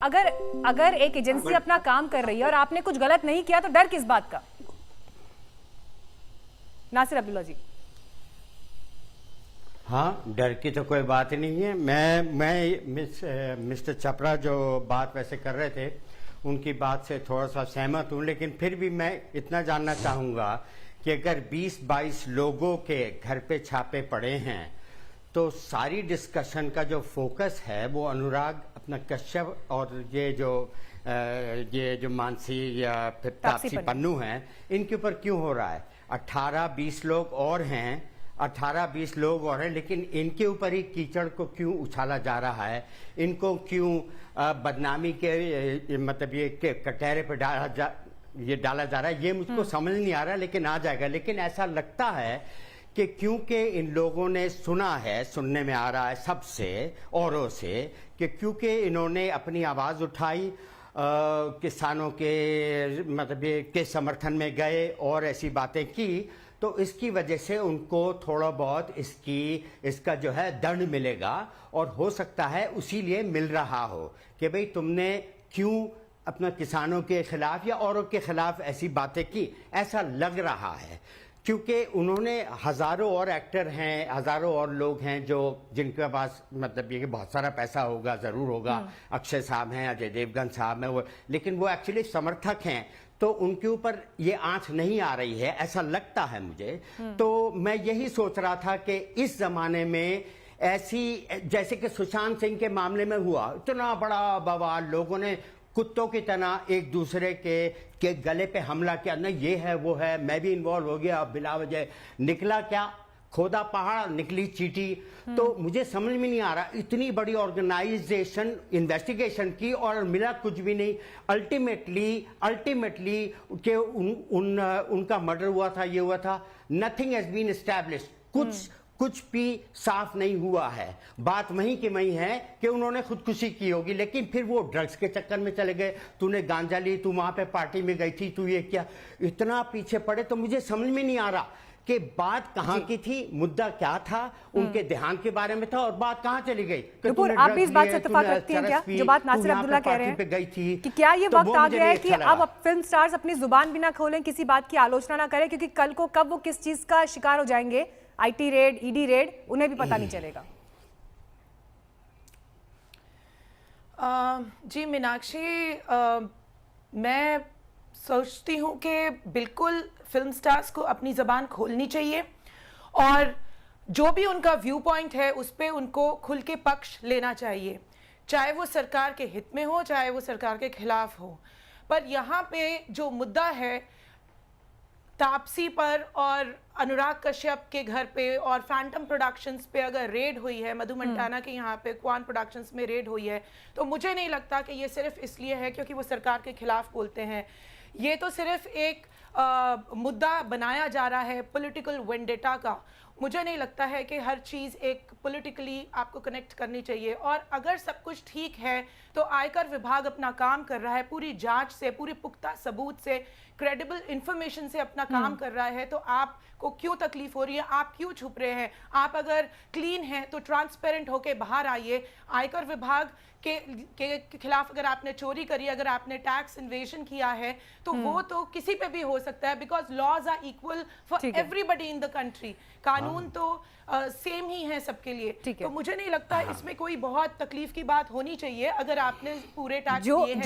अगर अगर एक एजेंसी अपना काम कर रही है और आपने कुछ गलत नहीं किया तो डर किस बात का? नासिर अब्दुल्ला जी। हाँ, डर की तो कोई बात ही नहीं है। मैं मिस्टर चपड़ा जो बात वैसे कर रहे थे उनकी बात से थोड़ा सा सहमत हूँ, लेकिन फिर भी मैं इतना जानना चाहूँगा कि अगर 20-22 लोगों के घर पे छापे पड़े हैं तो सारी डिस्कशन का जो फोकस है वो अनुराग अपना कश्यप और ये जो मानसी या फिर तापसी पन्नू हैं इनके ऊपर क्यों हो रहा है? 18-20 लोग और हैं, 18-20 लोग और हैं, लेकिन इनके ऊपर ही कीचड़ को क्यों उछाला जा रहा है? इनको क्यों बदनामी के मतलब ये कटहरे पर डाला जा रहा है? ये मुझको समझ नहीं आ रहा, लेकिन आ जाएगा। लेकिन ऐसा लगता है कि क्योंकि इन लोगों ने सुना है, सुनने में आ रहा है सबसे औरों से कि क्योंकि इन्होंने अपनी आवाज़ उठाई, किसानों के मतलब ये के समर्थन में गए और ऐसी बातें की, तो इसकी वजह से उनको थोड़ा बहुत इसका जो है दंड मिलेगा। और हो सकता है उसी लिए मिल रहा हो कि भाई तुमने क्यों अपना किसानों के खिलाफ या औरों के खिलाफ ऐसी बातें की, ऐसा लग रहा है। क्योंकि उन्होंने हज़ारों और एक्टर हैं, हज़ारों और लोग हैं जो जिनके पास मतलब ये कि बहुत सारा पैसा होगा, ज़रूर होगा। अक्षय साहब हैं, अजय देवगन साहब हैं, वो लेकिन वो एक्चुअली समर्थक हैं, तो उनके ऊपर ये आंच नहीं आ रही है, ऐसा लगता है मुझे। तो मैं यही सोच रहा था कि इस ज़माने में ऐसी जैसे कि सुशांत सिंह के मामले में हुआ, इतना बड़ा बवाल, लोगों ने कुत्तों की तरह एक दूसरे के गले पे हमला किया, नहीं ये है वो है, मैं भी इन्वॉल्व हो गया, बिला वजह निकला क्या? खोदा पहाड़ निकली चीटी। तो मुझे समझ में नहीं आ रहा, इतनी बड़ी ऑर्गेनाइजेशन इन्वेस्टिगेशन की और मिला कुछ भी नहीं। अल्टीमेटली कि उनका मर्डर हुआ था, ये हुआ था, नथिंग हैज बीन एस्टैब्लिश्ड। कुछ भी साफ नहीं हुआ है। बात वहीं की वहीं है कि उन्होंने खुदकुशी की होगी, लेकिन फिर वो ड्रग्स के चक्कर में चले गए। तूने गांजा ली, तू वहां पे पार्टी में गई थी, तू ये क्या, इतना पीछे पड़े। तो मुझे समझ में नहीं आ रहा कि बात कहाँ की थी, मुद्दा क्या था, उनके देहांत के बारे में था और बात कहाँ चली गई। आप भी इस बात से इत्तेफाक रखती हैं क्या, जो बात नासिर अब्दुल्ला कह रहे हैं गई थी, कि क्या ये वक्त आ गया है कि अब फिल्म स्टार्स अपनी जुबान भी ना खोलें, किसी बात की आलोचना ना करें, क्योंकि कल को कब वो किस चीज का शिकार हो जाएंगे, आईटी रेड, ईडी रेड, उन्हें भी पता नहीं चलेगा। जी मीनाक्षी, मैं सोचती हूँ कि बिल्कुल फिल्म स्टार्स को अपनी ज़बान खोलनी चाहिए और जो भी उनका व्यू पॉइंट है उस पर उनको खुल के पक्ष लेना चाहिए, चाहे वो सरकार के हित में हो, चाहे वो सरकार के खिलाफ हो। पर यहाँ पे जो मुद्दा है तापसी पर और अनुराग कश्यप के घर पे और फैंटम प्रोडक्शंस पे अगर रेड हुई है, मधु मंटाना के यहाँ पे क्वान प्रोडक्शंस में रेड हुई है, तो मुझे नहीं लगता कि ये सिर्फ इसलिए है क्योंकि वो सरकार के खिलाफ बोलते हैं। ये तो सिर्फ एक मुद्दा बनाया जा रहा है पॉलिटिकल वेंडेटा का। मुझे नहीं लगता है कि हर चीज़ एक पॉलिटिकली आपको कनेक्ट करनी चाहिए। और अगर सब कुछ ठीक है तो आयकर विभाग अपना काम कर रहा है, पूरी जांच से, पूरी पुख्ता सबूत से, क्रेडिबल इंफॉर्मेशन से अपना काम कर रहा है, तो आपको क्यों तकलीफ हो रही है? आप क्यों छुप रहे हैं? आप अगर क्लीन हैं तो ट्रांसपेरेंट होके बाहर आइए। आयकर विभाग के खिलाफ अगर आपने चोरी करी, अगर आपने टैक्स इन्वेजन किया है, तो वो तो किसी पे भी हो सकता है, because laws are equal for everybody in the country. कानून तो सेम ही है सबके लिए। तो मुझे नहीं लगता इसमें कोई बहुत तकलीफ की बात होनी चाहिए अगर आपने पूरे टैक्स दिए हैं।